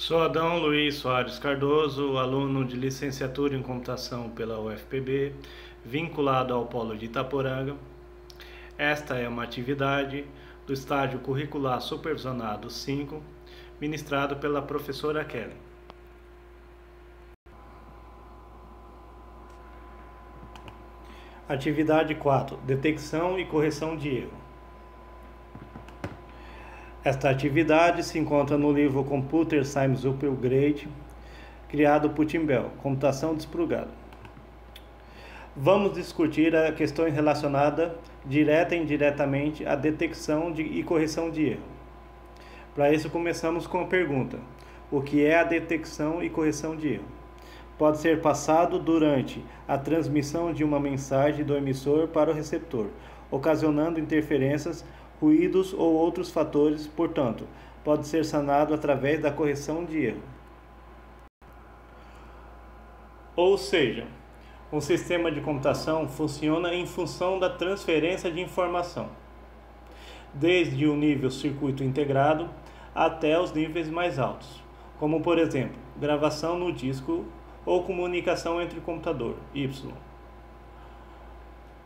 Sou Adão Luiz Soares Cardoso, aluno de licenciatura em computação pela UFPB, vinculado ao Polo de Itaporanga. Esta é uma atividade do estágio curricular supervisionado 5, ministrado pela professora Kelly. Atividade 4. Detecção e correção de erro. Esta atividade se encontra no livro Computer Science Upgrade, criado por Tim Bell, Computação Desprugada. Vamos discutir a questão relacionada direta e indiretamente à detecção e correção de erro. Para isso, começamos com a pergunta: o que é a detecção e correção de erro? Pode ser passado durante a transmissão de uma mensagem do emissor para o receptor, ocasionando interferências, ruídos ou outros fatores, portanto, pode ser sanado através da correção de erro. Ou seja, um sistema de computação funciona em função da transferência de informação, desde o nível circuito integrado até os níveis mais altos, como por exemplo, gravação no disco ou comunicação entre o computador Y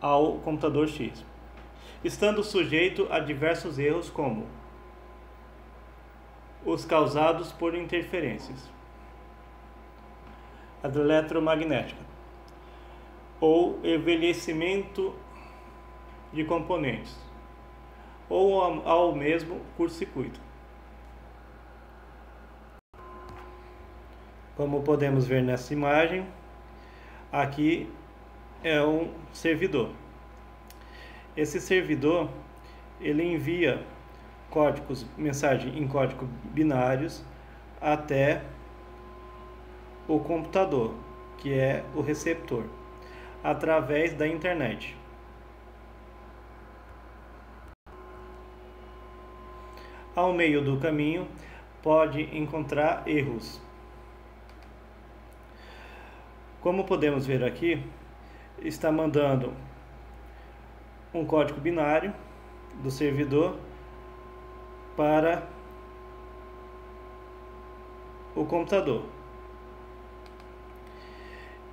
ao computador X, estando sujeito a diversos erros como os causados por interferências eletromagnéticas ou envelhecimento de componentes ou ao mesmo curto-circuito. Como podemos ver nessa imagem, aqui é um servidor. Esse servidor, ele envia mensagem em códigos binários até o computador, que é o receptor, através da internet. Ao meio do caminho, pode encontrar erros. Como podemos ver aqui, está mandando um código binário do servidor para o computador.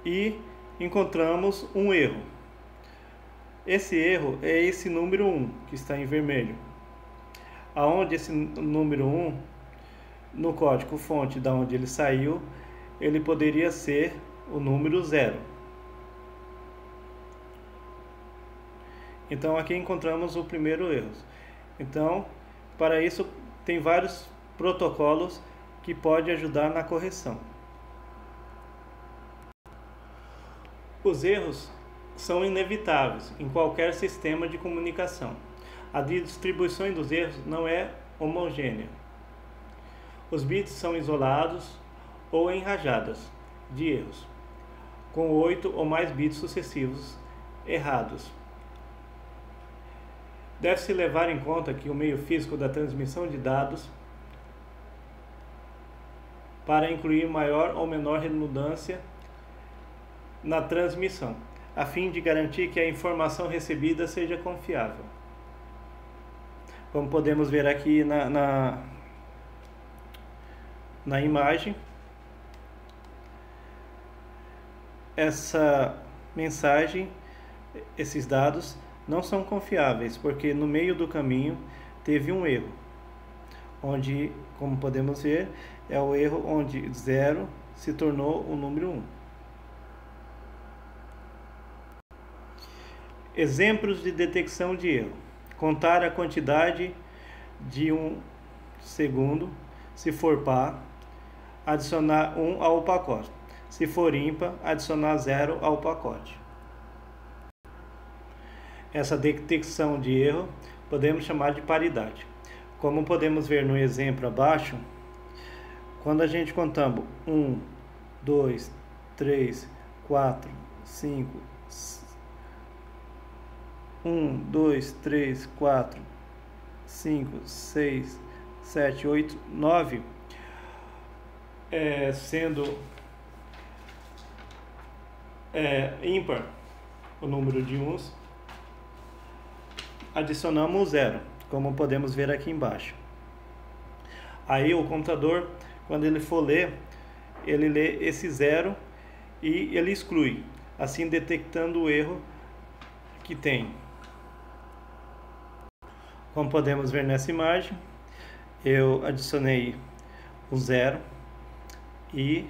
E encontramos um erro. Esse erro é esse número 1, que está em vermelho. Aonde esse número 1, no código fonte da onde ele saiu, ele poderia ser o número 0. Então aqui encontramos o primeiro erro. Então, para isso tem vários protocolos que podem ajudar na correção. Os erros são inevitáveis em qualquer sistema de comunicação. A distribuição dos erros não é homogênea. Os bits são isolados ou em rajadas de erros, com 8 ou mais bits sucessivos errados. Deve-se levar em conta que o meio físico da transmissão de dados para incluir maior ou menor redundância na transmissão, a fim de garantir que a informação recebida seja confiável. Como podemos ver aqui na imagem, essa mensagem, esses dados não são confiáveis, porque no meio do caminho teve um erro, onde, como podemos ver, é o erro onde 0 se tornou o número 1. Exemplos de detecção de erro: contar a quantidade de 1 segundo, se for par, adicionar 1 ao pacote, se for ímpar, adicionar 0 ao pacote. Essa detecção de erro podemos chamar de paridade. Como podemos ver no exemplo abaixo, quando a gente contamos 1, 2, 3, 4, 5, 1, 2, 3, 4, 5, 6, 7, 8, 9, sendo ímpar o número de uns, adicionamos 0, como podemos ver aqui embaixo. Aí o computador quando ele for ler, ele lê esse 0 e ele exclui, assim detectando o erro que tem. Como podemos ver nessa imagem, eu adicionei o 0 e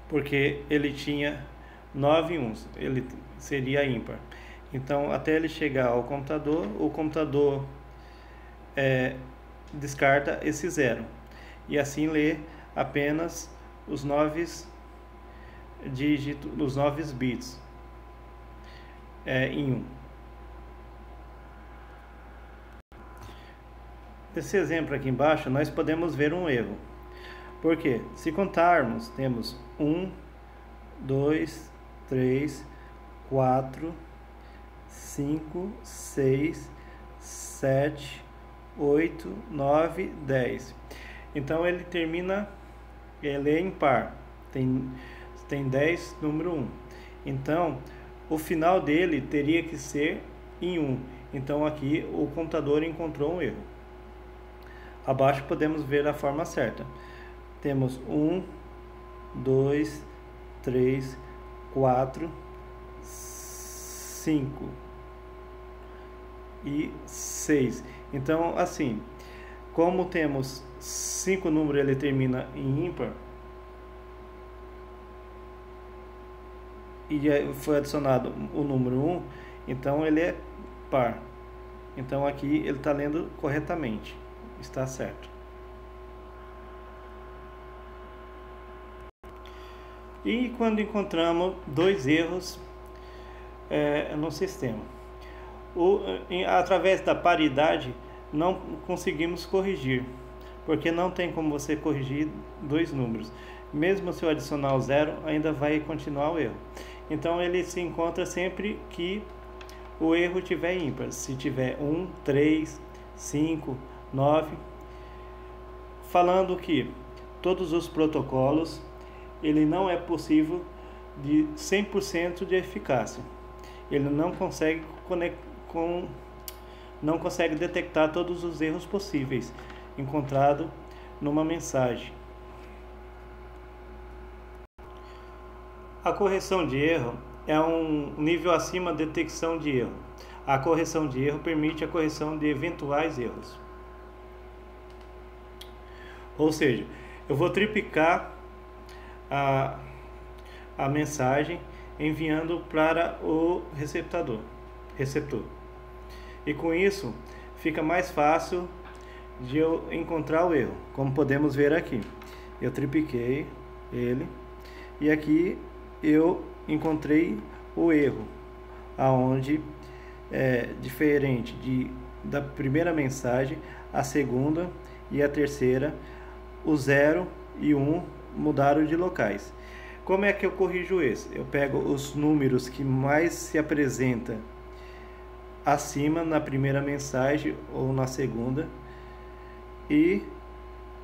porque ele tinha 9 uns, ele seria ímpar. Então, até ele chegar ao computador, o computador descarta esse 0 e assim lê apenas os 9 dígitos, os 9 bits em 1. Nesse exemplo aqui embaixo, nós podemos ver um erro. Porque se contarmos, temos 1, 2, 3, 4, 5, 6, 7, 8, 9, 10. Então ele é impar, tem 10, número 1. Então o final dele teria que ser em 1. Então aqui o computador encontrou um erro. Abaixo podemos ver a forma certa. Temos 1, 2, 3, 4, 5 e 6. Então, assim, como temos 5 números, ele termina em ímpar, e foi adicionado o número 1, então ele é par. Então aqui ele está lendo corretamente, está certo. E quando encontramos 2 erros no sistema, através da paridade não conseguimos corrigir, porque não tem como você corrigir 2 números. Mesmo se eu adicionar o 0, ainda vai continuar o erro. Então ele se encontra sempre que o erro tiver ímpar. Se tiver 1, 3, 5, 9, falando que todos os protocolos ele não é possível de 100% de eficácia. Ele não consegue detectar todos os erros possíveis encontrados numa mensagem. A correção de erro é um nível acima da detecção de erro. A correção de erro permite a correção de eventuais erros. Ou seja, eu vou triplicar a mensagem enviando para o receptor. E com isso fica mais fácil de eu encontrar o erro, como podemos ver aqui. Eu tripliquei ele e aqui eu encontrei o erro, aonde é diferente da primeira mensagem, a segunda e a terceira, o 0 e 1 mudaram de locais. Como é que eu corrijo esse? Eu pego os números que mais se apresenta acima na primeira mensagem ou na segunda e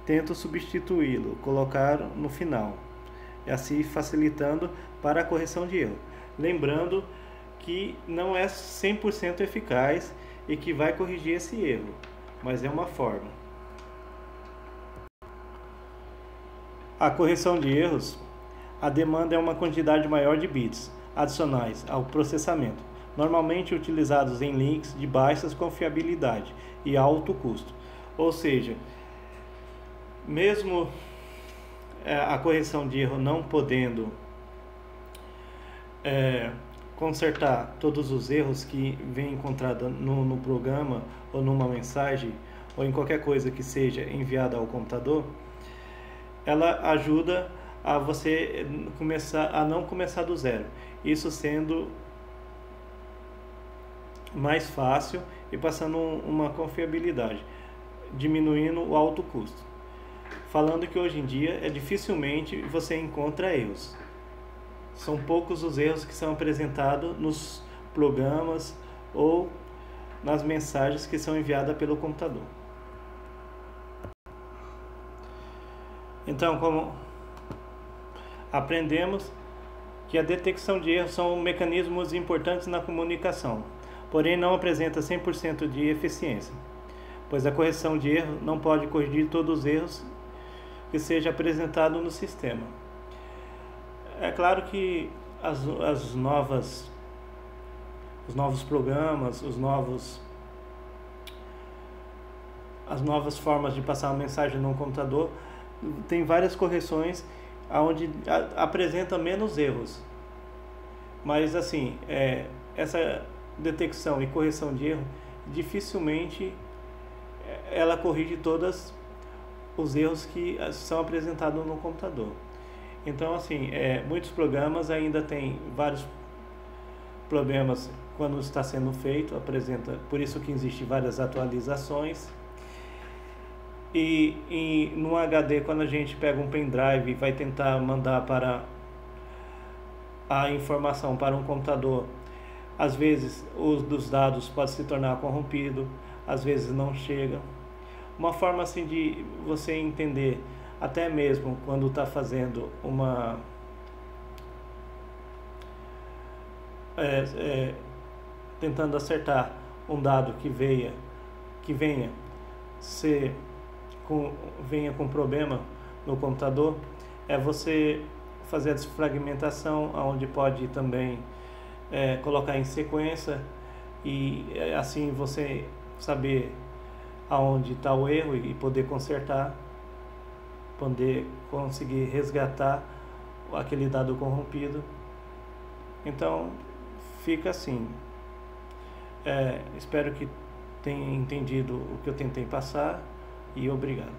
tento substituí-lo, colocar no final, assim facilitando para a correção de erro. Lembrando que não é 100% eficaz e que vai corrigir esse erro, mas é uma forma. A correção de erros, a demanda é uma quantidade maior de bits adicionais ao processamento, normalmente utilizados em links de baixa confiabilidade e alto custo. Ou seja, mesmo a correção de erro não podendo consertar todos os erros que vem encontrado no programa ou numa mensagem ou em qualquer coisa que seja enviada ao computador, ela ajuda a você não começar do zero. Isso sendo mais fácil e passando uma confiabilidade, diminuindo o alto custo. Falando que hoje em dia dificilmente você encontra erros. São poucos os erros que são apresentados nos programas ou nas mensagens que são enviadas pelo computador. Então, como aprendemos que a detecção de erros são mecanismos importantes na comunicação, porém não apresenta 100% de eficiência, pois a correção de erro não pode corrigir todos os erros que seja apresentado no sistema. É claro que os novos programas, as novas formas de passar uma mensagem no computador tem várias correções onde apresenta menos erros. Mas assim, essa detecção e correção de erro, dificilmente ela corrige todos os erros que são apresentados no computador. Então assim, muitos programas ainda têm vários problemas quando está sendo feito, por isso que existem várias atualizações. E no HD, quando a gente pega um pendrive e vai tentar mandar para a informação para um computador, às vezes os dos dados pode se tornar corrompido, às vezes não chega. Uma forma assim de você entender, até mesmo quando está fazendo tentando acertar um dado que venha com problema no computador, é você fazer a desfragmentação, onde pode também colocar em sequência e assim você saber aonde está o erro e poder consertar, poder conseguir resgatar aquele dado corrompido. Então fica assim. Espero que tenha entendido o que eu tentei passar e obrigado.